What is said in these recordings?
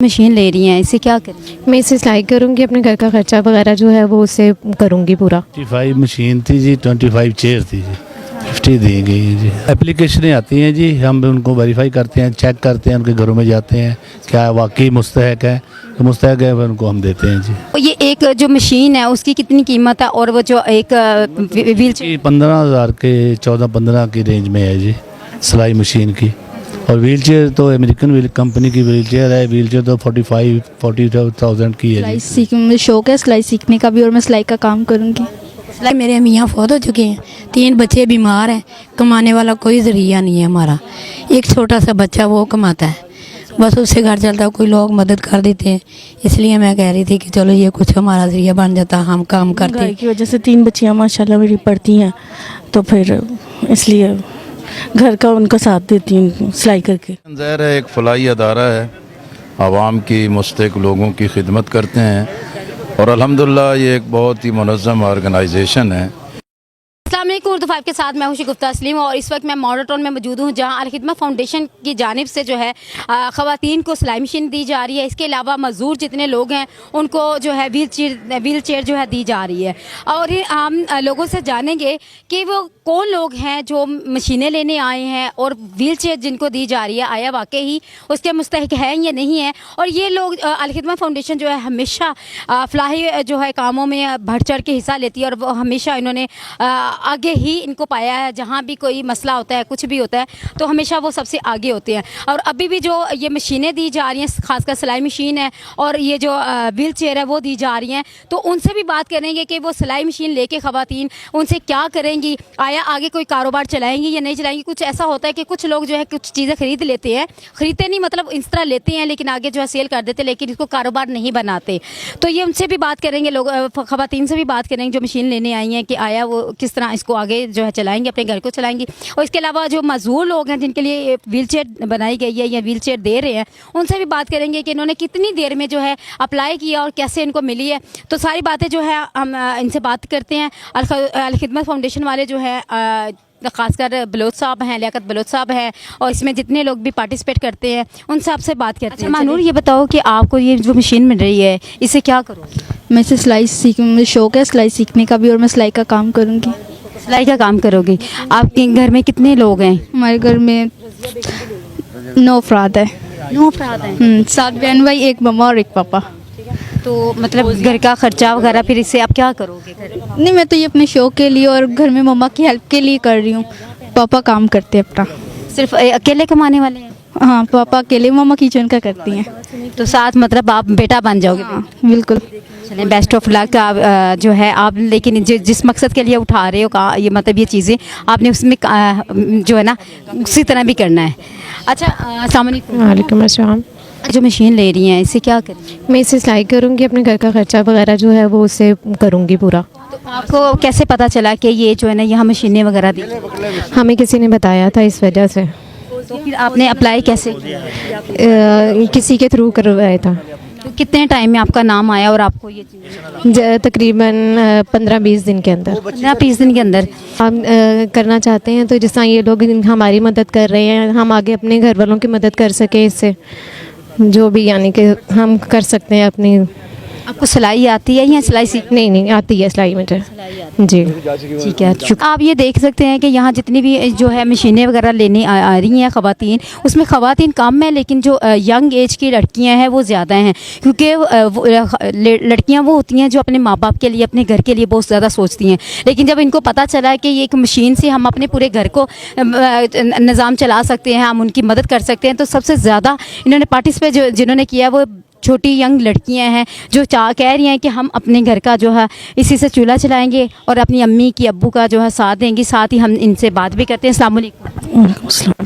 Machine ले रही हैं, इससे क्या करेंगे? मैं इसे सिलाई करूँगी, अपने घर का खर्चा वगैरह जो है वो उससे करूँगी पूरा। 55 मशीन थी जी, 25 चेयर थी जी, 50 दी गई है जी। एप्लीकेशनें आती हैं जी, हम उनको वेरीफाई करते हैं, चेक करते हैं, उनके घरों में जाते हैं, क्या वाकई मुस्तहक है, तो मुस्तहक है उनको हम देते हैं जी। ये एक जो मशीन है उसकी कितनी कीमत है और वो जो एक व्हील चेयर 15,000 के 14-15 की रेंज में है जी सिलाई मशीन की। और व्हील चेयर तो अमेरिकन व्हील कंपनी की व्हील चेयर है, व्हील चेयर तो 40,000 की है जी। सिलाई मुझे शौक है सिलाई सीखने का भी, और मैं सिलाई का काम करूँगी। मेरे मियाँ फौत हो चुके हैं, 3 बच्चे बीमार हैं, कमाने वाला कोई ज़रिया नहीं है हमारा। एक छोटा सा बच्चा वो कमाता है, बस उससे घर चलता है, कोई लोग मदद कर देते हैं। इसलिए मैं कह रही थी कि चलो ये कुछ हमारा ज़रिया बन जाता, हम काम करते घर की वजह से 3 बच्चियाँ माशाल्लाह मेरी पढ़ती हैं, तो फिर इसलिए घर का उनका साथ देती हूँ सिलाई करके। ज़हर है एक फलाही अदारा है, आवाम की मुस्तहिक लोगों की खिदमत करते हैं और अल्हम्दुलिल्लाह ये एक बहुत ही मुनज़्ज़म ऑर्गेनाइजेशन है। अस्सलामुअलैकुम, उर्दू 5 के साथ मैं हूं शिगुफ्ता तस्लीम और इस वक्त मैं मॉडल टाउन में मौजूद हूं, जहां अल खिदमत फाउंडेशन की जानिब से जो है ख़वातीन को सिलाई मशीन दी जा रही है। इसके अलावा मज़दूर जितने लोग हैं उनको जो है व्हील चेयर जो है दी जा रही है। और हम लोगों से जानेंगे कि वो कौन लोग हैं जो मशीनें लेने आए हैं और व्हील चेयर जिनको दी जा रही है आया वाकई ही उसके मुस्तहिक हैं या नहीं है। और ये लोग अल खिदमत फाउंडेशन जो है हमेशा फलाही जो है कामों में बढ़ चढ़ के हिस्सा लेती है और वो हमेशा इन्होंने आगे ही इनको पाया है। जहाँ भी कोई मसला होता है, कुछ भी होता है, तो हमेशा वो सबसे आगे होते हैं। और अभी भी जो ये मशीनें दी जा रही हैं, खासकर सिलाई मशीन है और ये जो व्हील चेयर है वो दी जा रही हैं, तो उनसे भी बात करेंगे कि वो सिलाई मशीन लेके ख़वातीन उनसे क्या करेंगी, आया आगे कोई कारोबार चलाएंगी या नहीं चलाएंगी। कुछ ऐसा होता है कि कुछ लोग जो है कुछ चीज़ें खरीद लेते हैं, खरीदते नहीं मतलब इस तरह लेते हैं लेकिन आगे जो है सेल कर देते, लेकिन इसको कारोबार नहीं बनाते। तो ये उनसे भी बात करेंगे, लोग ख़वातीन से भी बात करेंगे जो मशीन लेने आई हैं कि आया वो किस तरह इसको आगे जो है चलाएंगे, अपने घर को चलाएंगी। और इसके अलावा जो मजदूर लोग हैं जिनके लिए व्हील चेयर बनाई गई है या व्हील चेयर दे रहे हैं, उनसे भी बात करेंगे कि इन्होंने कितनी देर में जो है अप्लाई किया और कैसे इनको मिली है। तो सारी बातें जो है हम इनसे बात करते हैं। अल खिदमत फाउंडेशन वाले जो है खासकर बलोच साहब हैं, लियाकत बलोच साहब हैं, और इसमें जितने लोग भी पार्टिसिपेट करते हैं उन सबसे बात करते हैं। मानूर, ये बताओ कि आपको ये जो मशीन मिल रही है इससे क्या करोगे? मैं इसे मुझे शौक है सिलाई सीखने का भी, और मैं सिलाई का काम करूँगी। सिलाई का काम करोगे। आपके घर में कितने लोग हैं? हमारे घर में 9 अफराद है। 9 अफराद हैं। 7 बहन भाई, 1 मम्मा और 1 पापा। तो मतलब घर का खर्चा वगैरह फिर इससे आप क्या करोगे? नहीं, मैं तो ये अपने शौक के लिए और घर में मम्मा की हेल्प के लिए कर रही हूँ। पापा काम करते हैं अपना। सिर्फ अकेले कमाने वाले हैं? हाँ, पापा अकेले, मम्मा किचन का करती हैं। तो साथ मतलब आप बेटा बन जाओगे? हाँ, बिल्कुल। चलें, बेस्ट ऑफ लक। जो है आप लेकिन जिस मकसद के लिए उठा रहे हो ये मतलब ये चीज़ें आपने उसमें जो है ना उसी तरह भी करना है। अच्छा, अस्सलाम वालेकुम। वालेकुम अस्सलाम। जो मशीन ले रही हैं इससे क्या करेंगे? मैं इसे सिलाई करूँगी, अपने घर का खर्चा वगैरह जो है वो उससे करूँगी पूरा। तो आपको कैसे पता चला कि ये जो है ना यहाँ मशीनें वगैरह दी? हमें किसी ने बताया था, इस वजह से। तो फिर आपने अप्लाई कैसे किया? किसी के थ्रू करवाया था। तो कितने टाइम में आपका नाम आया और आपको ये चीज़? तकरीबन 15-20 दिन के अंदर। 15-20 दिन के अंदर हम करना चाहते हैं, तो जिस तरह ये लोग हमारी मदद कर रहे हैं, हम आगे अपने घर वालों की मदद कर सकें इससे, जो भी यानी कि हम कर सकते हैं अपनी। आपको सिलाई आती है या सिलाई सीख? नहीं आती है सिलाई मुझे जी। ठीक है, आप ये देख सकते हैं कि यहाँ जितनी भी जो है मशीनें वगैरह लेने आ रही हैं ख़वातीन, उसमें ख़वातीन कम है लेकिन जो यंग एज की लड़कियाँ हैं वो ज़्यादा हैं, क्योंकि लड़कियाँ वो होती हैं जो अपने माँ बाप के लिए, अपने घर के लिए बहुत ज़्यादा सोचती हैं। लेकिन जब इनको पता चला कि ये एक मशीन से हम अपने पूरे घर को निज़ाम चला सकते हैं, हम उनकी मदद कर सकते हैं, तो सबसे ज़्यादा इन्होंने पार्टिसिपेट जिन्होंने किया वो छोटी यंग लड़कियां हैं जो कह रही हैं कि हम अपने घर का जो है इसी से चूल्हा चलाएंगे और अपनी अम्मी की अब्बू का जो है साथ देंगी। साथ ही हम इनसे बात भी करते हैं। अस्सलाम वालेकुम।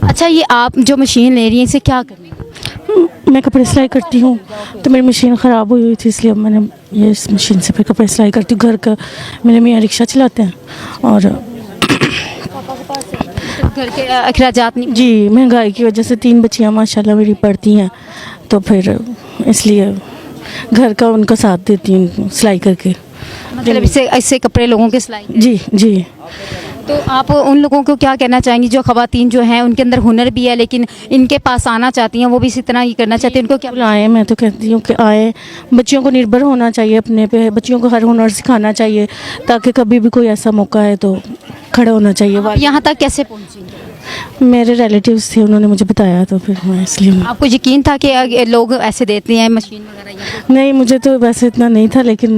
अच्छा, ये आप जो मशीन ले रही हैं इसे क्या करेंगे? मैं कपड़े सिलाई करती हूँ, तो मेरी मशीन ख़राब हुई थी, इसलिए मैंने ये इस मशीन से फिर कपड़े सिलाई करती हूँ। घर का मेरे मियाँ रिक्शा चलाते हैं और घर के अखराजात नहीं? जी, महंगाई की वजह से 3 बच्चियाँ माशाल्लाह मेरी पढ़ती हैं, तो फिर इसलिए घर का उनका साथ देती हूँ सिलाई करके। मतलब इससे कपड़े लोगों के सिलाई? जी। तो आप उन लोगों को क्या कहना चाहेंगी जो ख़वातीन जो हैं उनके अंदर हुनर भी है लेकिन इनके पास आना चाहती हैं, वो भी इसी तरह ही करना चाहती हैं, उनको क्या? आए, मैं तो कहती हूँ कि आए, बच्चियों को निर्भर होना चाहिए अपने पे, बच्चियों को हर हुनर सिखाना चाहिए ताकि कभी भी कोई ऐसा मौका है तो खड़े होना चाहिए। आप यहाँ तक कैसे पहुँची? मेरे रिलेटिव्स थे, उन्होंने मुझे बताया तो फिर मैं इसलिए। आपको यकीन था कि लोग ऐसे देते हैं मशीन वगैरह या नहीं, मुझे तो वैसे इतना नहीं था, लेकिन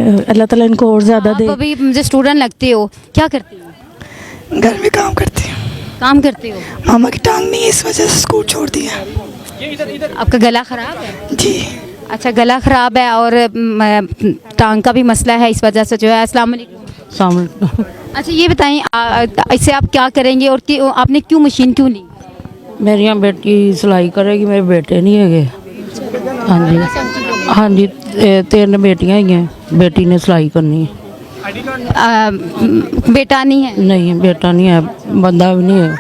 अल्लाह ताला इनको और ज़्यादा दे। आप अभी मुझे स्टूडेंट लगते हो, क्या करते हो? घर में काम करती हूँ। काम करते हो? मामा की टांग नहीं है, इस वजह से स्कूल छोड़ दिया। आपका गला ख़राब है? जी। अच्छा, गला ख़राब है और टांग का भी मसला है, इस वजह से जो है। अस्सलाम वालेकुम। अच्छा ये बताएं, इससे आप क्या करेंगे और आपने क्यों मशीन क्यों ली? मेरी बेटी सिलाई करेगी, मेरे बेटे नहीं है। हाँ जी, हाँ जी, 3 बेटियां ही हैं, बेटी ने सिलाई करनी है। बेटा नहीं है? नहीं, बेटा नहीं है, बंदा भी नहीं है।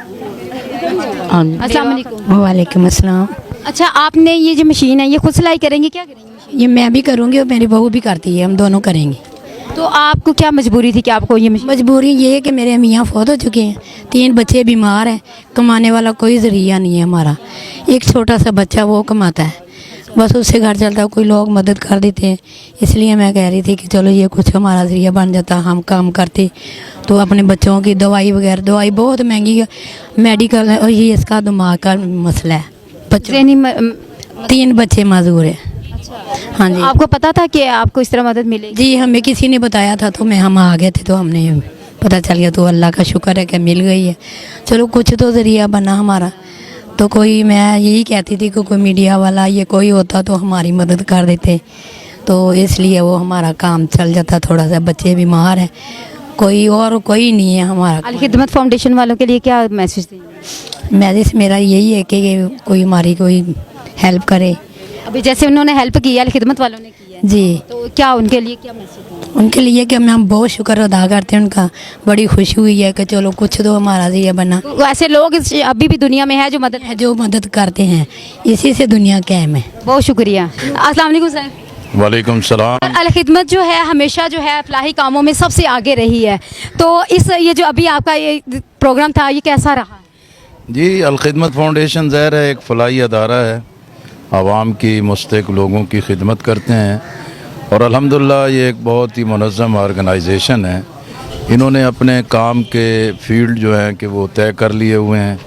हाँ जी। अस्सलाम वालेकुम। वालेकुम अस्सलाम। अच्छा, आपने ये जो मशीन है ये खुद सिलाई करेंगे, क्या करेंगे? ये मैं भी करूँगी और मेरी बहू भी करती है, हम दोनों करेंगे। तो आपको क्या मजबूरी थी कि आपको ये मशीन? मजबूरी ये है कि मेरे मियाँ फौत हो चुके हैं, 3 बच्चे बीमार हैं, कमाने वाला कोई ज़रिया नहीं है हमारा। एक छोटा सा बच्चा वो कमाता है, बस उससे घर चलता है, कोई लोग मदद कर देते हैं। इसलिए मैं कह रही थी कि चलो ये कुछ हमारा ज़रिया बन जाता, हम काम करते तो अपने बच्चों की दवाई वगैरह, दवाई बहुत महंगी है, मेडिकल है, और ये इसका दिमाग का मसला है। बच्चे 3 बच्चे माजूर हैं। हाँ जी। आपको पता था कि आपको इस तरह मदद मिलेगी? जी, हमें किसी ने बताया था तो हम आ गए थे, तो हमने पता चल गया, तो अल्लाह का शुक्र है कि मिल गई है। चलो कुछ तो ज़रिया बना हमारा। तो कोई, मैं यही कहती थी कि कोई मीडिया वाला ये कोई होता तो हमारी मदद कर देते, तो इसलिए वो हमारा काम चल जाता। थोड़ा सा बच्चे बीमार हैं, कोई नहीं है हमारा। अल खिदमत फाउंडेशन वालों के लिए क्या मैसेज देंगे? मैसेज मेरा यही है कि कोई हमारी कोई हेल्प करे। अभी जैसे उन्होंने हेल्प की, अल खिदमत वालों ने की है, जी, तो क्या उनके लिए क्या मैसेज है? उनके लिए कि हम बहुत शुक्र अदा करते हैं उनका, बड़ी खुशी हुई है कि चलो कुछ तो हमारा ये बना। तो ऐसे लोग अभी भी दुनिया में है जो मदद करते हैं, इसी से दुनिया कायम है। बहुत शुक्रिया। अस्सलाम वालेकुम सर। वालेकुम सलाम। अल खिदमत जो है हमेशा जो है फलाही कामों में सबसे आगे रही है, तो ये जो अभी आपका ये प्रोग्राम था ये कैसा रहा? जी, अल खिदमत फाउंडेशन ज़ाहिर है एक फलाही अदारा है, आवाम की मुस्तहिक लोगों की खिदमत करते हैं और अल्हम्दुलिल्लाह ये एक बहुत ही मुनज़्ज़म ऑर्गेनाइजेशन है। इन्होंने अपने काम के फील्ड जो हैं कि वो तय कर लिए हुए हैं,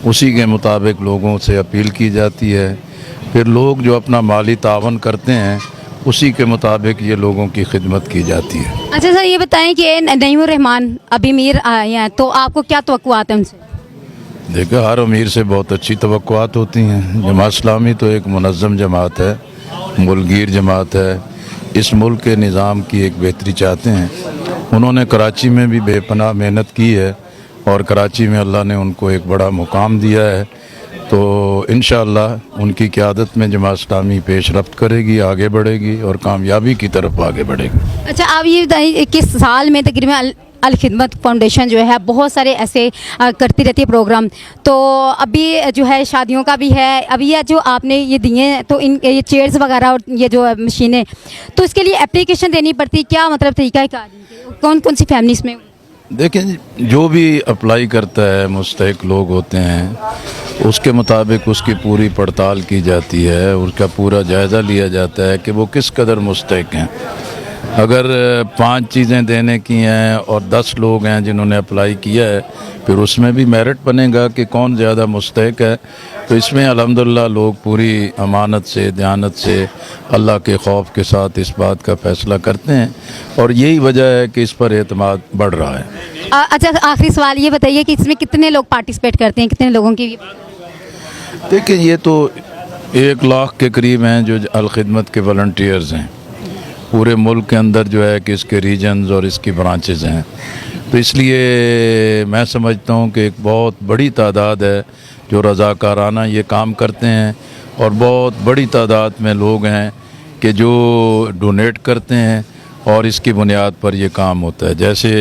उसी के मुताबिक लोगों से अपील की जाती है, फिर लोग जो अपना माली तावन करते हैं उसी के मुताबिक ये लोगों की खिदमत की जाती है। अच्छा सर ये बताएं कि नईमुर रहमान अभी मीर आए हैं, तो आपको क्या तवक्कुआत है उनसे? देखो, हर अमीर से बहुत अच्छी तवक्कुआत होती हैं। जमात इस्लामी तो एक मुनज़्ज़म जमात है, मुल्कगीर जमात है, इस मुल्क के निज़ाम की एक बेहतरी चाहते हैं। उन्होंने कराची में भी बेपनाह मेहनत की है और कराची में अल्लाह ने उनको एक बड़ा मुकाम दिया है, तो इंशाअल्लाह उनकी क़यादत में जमात इस्लामी पेशरफ्त करेगी, आगे बढ़ेगी और कामयाबी की तरफ आगे बढ़ेगी। अच्छा, आप ये बताइए किस साल में तकरीबन अल खिदमत फाउंडेशन जो है बहुत सारे ऐसे करती रहती है प्रोग्राम, तो अभी जो है शादियों का भी है, अभी ये जो आपने ये दिए हैं तो ये चेयर्स वगैरह और ये जो मशीनें, तो इसके लिए एप्लीकेशन देनी पड़ती है, क्या मतलब तरीका है, कौन कौन सी फैमिलीज़ में? देखें, जो भी अप्लाई करता है मुस्तहिक लोग होते हैं, उसके मुताबिक उसकी पूरी पड़ताल की जाती है, उसका पूरा जायज़ा लिया जाता है कि वो किस कदर मुस्तहिक हैं। अगर 5 चीज़ें देने की हैं और 10 लोग हैं जिन्होंने अप्लाई किया है, फिर उसमें भी मेरिट बनेगा कि कौन ज़्यादा मुस्तहिक है। तो इसमें अल्हम्दुलिल्लाह लोग पूरी अमानत से, दयानत से, अल्लाह के खौफ के साथ इस बात का फ़ैसला करते हैं और यही वजह है कि इस पर एतमाद बढ़ रहा है। अच्छा, आखिरी सवाल ये बताइए कि इसमें कितने लोग पार्टिसिपेट करते हैं, कितने लोगों की? देखिए, ये तो 1 लाख के करीब हैं जो अल खिदमत के वॉलंटियर्स हैं। पूरे मुल्क के अंदर जो है कि इसके रीजन्स और इसकी ब्रांचेज़ हैं, तो इसलिए मैं समझता हूँ कि एक बहुत बड़ी तादाद है जो रज़ाकाराना ये काम करते हैं और बहुत बड़ी तादाद में लोग हैं कि जो डोनेट करते हैं और इसकी बुनियाद पर ये काम होता है। जैसे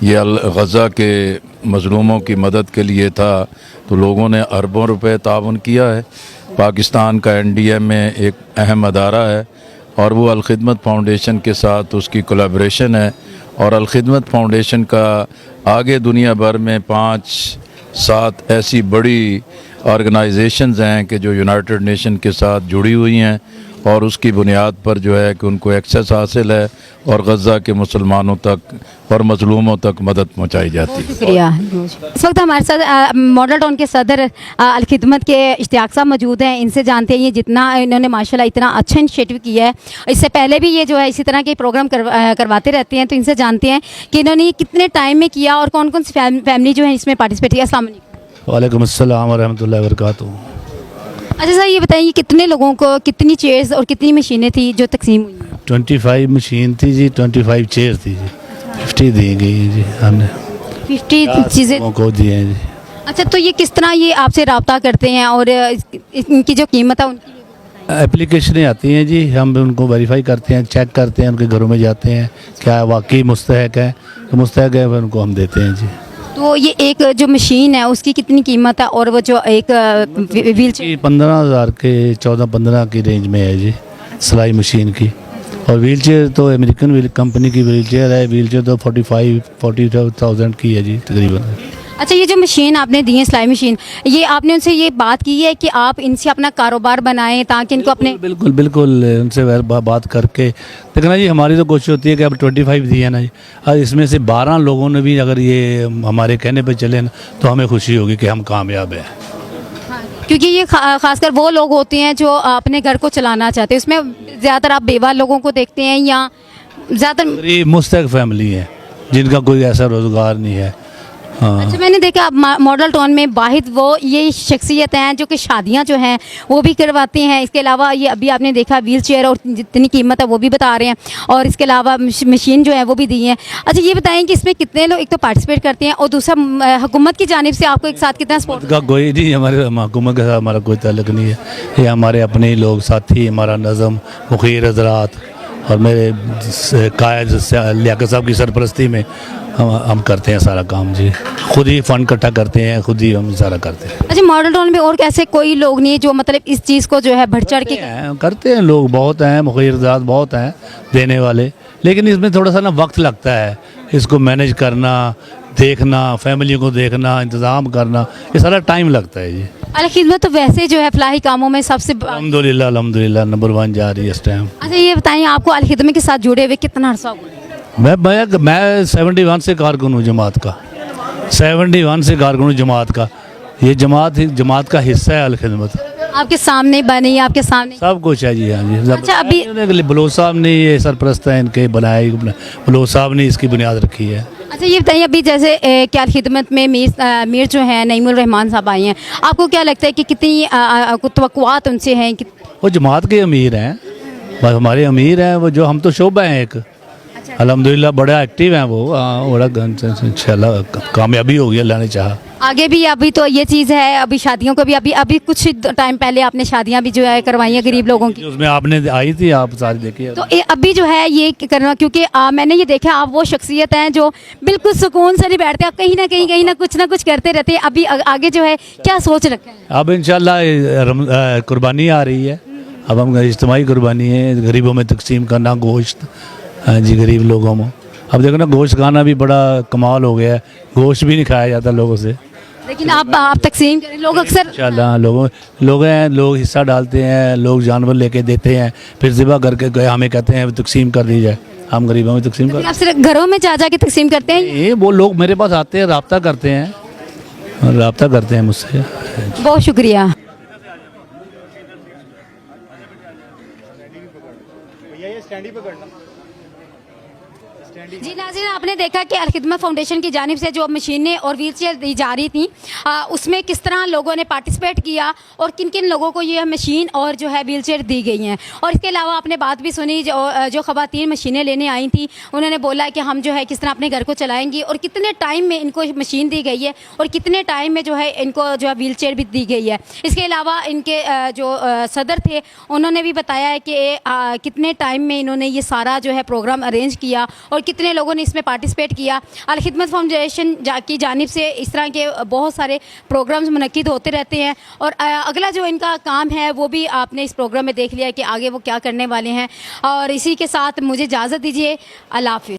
ये गज़ा के मज़लूमों की मदद के लिए था तो लोगों ने अरबों रुपए ताउन किया है। पाकिस्तान का NDM में एक अहम अदारा है और वो अल खिदमत फाउंडेशन के साथ उसकी कोलैबोरेशन है और अलखिदमत फाउंडेशन का आगे दुनिया भर में 5-7 ऐसी बड़ी ऑर्गेनाइजेशंस हैं कि जो यूनाइटेड नेशन के साथ जुड़ी हुई हैं और उसकी बुनियाद पर जो है कि उनको एक्सेस हासिल है और गज़ा के मुसलमानों तक और मजलूमों तक मदद पहुंचाई जाती है। शुक्रिया। इस वक्त हमारे साथ मॉडल टाउन के सदर अलखिदमत के इश्तियाक साहब मौजूद हैं। इनसे जानते हैं ये जितना इन्होंने माशाल्लाह इतना अच्छा इनिशिएटिव किया है, इससे पहले भी ये जो है इसी तरह के प्रोग्राम करवाते रहते हैं, तो इनसे जानते हैं कि इन्होंने ये कितने टाइम में किया और कौन कौन सी फैमिली जो है इसमें पार्टिसिपेट किया। अस्सलाम वालेकुम। वालेकुम अस्सलाम वरहमतुल्लाहि वबरकातुहू। अच्छा सर, ये बताइए कितने लोगों को कितनी चेयर्स और कितनी मशीनें थी जो तकसीम हुई हैं? 25 मशीन थी जी, 25 चेयर थी जी, 50 दी गई हैं जी, हमने 50 चीज़ें लोगों को दिए हैं जी। अच्छा, तो ये किस तरह ये आपसे रब्ता करते हैं और इनकी जो कीमत है उनकी एप्लीकेशनें आती हैं जी, हम उनको वेरीफाई करते हैं, चेक करते हैं, उनके घरों में जाते हैं, क्या वाकई मुस्तहक है, तो मुस्तहक है फिर उनको हम देते हैं जी। तो ये एक जो मशीन है उसकी कितनी कीमत है और वो जो एक व्हील चेयर? 15,000 के 14-15 की रेंज में है जी सिलाई मशीन की। और व्हील चेयर तो अमेरिकन व्हील कंपनी की व्हील चेयर है, व्हील चेयर तो 45-40,000 की है जी तकरीबन। अच्छा, ये जो मशीन आपने दी है सिलाई मशीन, ये आपने उनसे ये बात की है कि आप इनसे अपना कारोबार बनाएं ताकि इनको अपने बिल्कुल बिल्कुल उनसे बात करके देखना जी। हमारी तो कोशिश होती है कि अब 25 दी है ना जी, और इसमें से 12 लोगों ने भी अगर ये हमारे कहने पे चले ना तो हमें खुशी होगी कि हम कामयाब हैं। क्योंकि ये खासकर वो लोग होते हैं जो अपने घर को चलाना चाहते हैं, उसमें ज़्यादातर आप बेवा लोगों को देखते हैं या ज़्यादातर? गरीब मुस्तहक फैमिली है जिनका कोई ऐसा रोज़गार नहीं है। हाँ। अच्छा, मैंने देखा आप मॉडल टाउन में वाहिद वो ये शख्सियत हैं जो कि शादियां जो हैं वो भी करवाती हैं। इसके अलावा ये अभी आपने देखा व्हील चेयर और जितनी कीमत है वो भी बता रहे हैं, और इसके अलावा मशीन जो है वो भी दी है। अच्छा, ये बताएं कि इसमें कितने लोग एक तो पार्टिसिपेट करते हैं और दूसरा हुकूमत की जानिब से आपको एक साथ कितना सपोर्ट? का कोई नहीं, हमारे हुकूमत के साथ हमारा कोई ताल्लुक नहीं है, ये हमारे अपने ही लोग साथी, हमारा नज़म मुखीर हजरात और मेरे कायद लियाकत साहब की सरपरस्ती में हम करते हैं सारा काम जी। खुद ही फ़ंड इकट्ठा करते हैं, खुद ही हम सारा करते हैं। अच्छा, मॉडल टाउन में और कैसे कोई लोग नहीं है जो मतलब इस चीज़ को जो है बढ़ चढ़ के करते हैं? लोग बहुत हैं, मुखीर हजरात बहुत हैं देने वाले, लेकिन इसमें थोड़ा सा ना वक्त लगता है इसको मैनेज करना, देखना, फैमिलियों को देखना, इंतज़ाम करना, ये सारा टाइम लगता है जी। अलखिदमत तो वैसे जो है फलाही कामों में सबसे अल्हम्दुलिल्लाह नंबर 1 जा रही है इस टाइम। अच्छा, ये बताइए आपको अलखिदमत के साथ जुड़े हुए कितना अर्सा हुआ? मैं 71 से कारकुन हूँ जमात का, 71 से कारकुन हूँ जमात का। ये जमात का हिस्सा है अलखिदमत। आपके सामने बनी, आपके सामने सब कुछ है जी। हाँ जी। अच्छा, अभी बलोच साहब ने ये सरपरस्त है इनके बनाए, बलोच साहब ने इसकी बुनियाद रखी है। अच्छा, ये बताइए अभी जैसे क्या खिदमत में मीर जो है नईमुल रहमान साहब आए हैं, आपको क्या लगता है कि कितनी तवक्कुआत उनसे हैं? वो जमात के अमीर हैं, बस हमारे अमीर हैं वो, जो हम तो शोबा हैं एक। अल्हम्दुलिल्लाह बड़ा एक्टिव हैं वो, बड़ा इंशाल्लाह कामयाबी होगी, अल्लाह ने चाहा। आगे भी अभी तो ये चीज़ है, अभी शादियों को भी अभी कुछ टाइम पहले आपने शादियां भी जो है करवाई हैं गरीब लोगों की, उसमें आपने आई थी, आप सारी देखिए। तो अभी जो है ये करना, क्योंकि मैंने ये देखा आप वो शख्सियत हैं जो बिल्कुल सुकून से नहीं बैठते, आप कहीं ना कुछ करते रहते हैं। अभी आगे जो है क्या सोच रखा है? अब इंशाल्लाह कुर्बानी आ रही है, अब हम इज्तिमाई कुर्बानी है, गरीबों में तकसीम करना गोश्त। हाँ जी, गरीब लोगों में अब देखो ना, गोश्त खाना भी बड़ा कमाल हो गया है, गोश्त भी नहीं खाया जाता लोगों से, लेकिन आप तकसीम करें। लोग अक्सर इंशाल्लाह लोग हिस्सा डालते हैं, लोग जानवर लेके देते हैं, फिर ज़िबा करके गए हमें कहते हैं तकसीम कर दी जाए, हम गरीबों में तकसीम कर। आप सिर्फ घरों में जा के तकसीम करते हैं? ये वो लोग मेरे पास आते हैं, रब्ता करते हैं मुझसे। बहुत शुक्रिया। जी नाज़रीन, आपने देखा कि अलखिदमत फाउंडेशन की जानिब से जो मशीनें और व्हील चेयर दी जा रही थी, उसमें किस तरह लोगों ने पार्टिसिपेट किया और किन किन लोगों को ये मशीन और जो है व्हील चेयर दी गई हैं। और इसके अलावा आपने बात भी सुनी, जो ख़वातीन मशीनें लेने आई थी उन्होंने बोला कि हम जो है किस तरह अपने घर को चलाएंगी और कितने टाइम में इनको मशीन दी गई है और कितने टाइम में जो है इनको जो है व्हील चेयर भी दी गई है। इसके अलावा इनके जो सदर थे उन्होंने भी बताया है कि कितने टाइम में इन्होंने ये सारा जो है प्रोग्राम अरेंज किया और कितने लोगों ने इसमें पार्टिसिपेट किया। अलखिदमत फाउंडेशन की जानिब से इस तरह के बहुत सारे प्रोग्राम्स मुनक्किद होते रहते हैं और अगला जो इनका काम है वो भी आपने इस प्रोग्राम में देख लिया कि आगे वो क्या करने वाले हैं। और इसी के साथ मुझे इजाज़त दीजिए, अल्लाह हाफ़िज़।